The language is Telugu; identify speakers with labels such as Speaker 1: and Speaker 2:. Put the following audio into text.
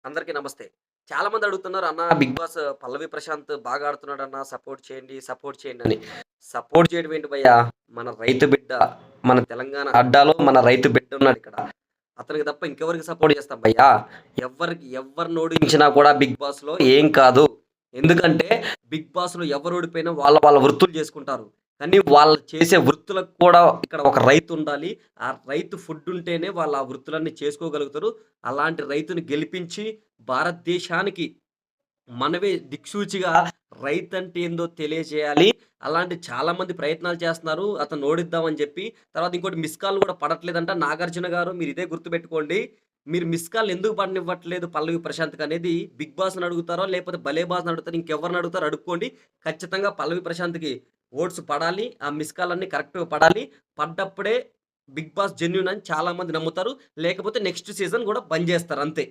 Speaker 1: అందరికీ నమస్తే. చాలామంది అడుగుతున్నారు, "అన్న బిగ్ బాస్ పల్లవి ప్రశాంత్ బాగా ఆడుతున్నాడన్న సపోర్ట్ చేయండి, సపోర్ట్ చేయండి" అని. సపోర్ట్ చేయడం ఏంటి భయ్యా! మన రైతు బిడ్డ, మన తెలంగాణ అడ్డాలో మన రైతు బిడ్డ ఉన్నాడిక్కడ. అతనికి తప్ప ఇంకెవరికి సపోర్ట్ చేస్తాం భయ్యా! ఎవ్వరిని ఓడించినా కూడా బిగ్ బాస్‌లో ఏం కాదు. ఎందుకంటే బిగ్ బాస్‌లో ఎవరు ఓడిపోయినా వాళ్ళ వాళ్ళ వృత్తులు చేసుకుంటారు. కానీ వాళ్ళు చేసే వృత్తులకు కూడా ఇక్కడ ఒక రైతుండాలి. ఆ రైతు ఫుడ్ ఉంటేనే వాళ్ళు ఆ వృత్తులన్నీ చేసుకోగలుగుతారు. అలాంటి రైతుని గెలిపించి భారతదేశానికి మనమే దిక్సూచిగా రైతంటే ఏందో తెలియజేయాలి. అలాంటి చాలా మంది ప్రయత్నాలు చేస్తున్నారు. అతన్ని ఓడిద్దామని జెప్పి. తర్వాత ఇంకోటి మిస్ కాల్ గూడా పడట్లేదంట. నాగార్జున గారు మీరిదే గుర్తుపెట్టుకోండి. మీరు మిస్ కాల్ ఎందుకు పడనివ్వట్లేదు పల్లవి ప్రశాంత్‌కనేది బిగ్ బాస్‌ని అడుగుతారో, లేకపోతే భలే బాస్‌ని అడుగుతారో, ఇంకెవరిని అడుగుతారో అడుక్కోండి. ఖచ్చితంగా పల్లవి ప్రశాంత్‌కి ఓట్స్ పడాలి. ఆ మిస్ కాల్ అన్నీ కరెక్ట్‌గా పడాలి. పడ్డప్పుడే బిగ్ బాస్ జెన్యూన్ అని చాలా మంది నమ్ముతారు. లేకపోతే నెక్స్ట్ సీజన్ గూడా బంద్ జేస్తారు అంతే.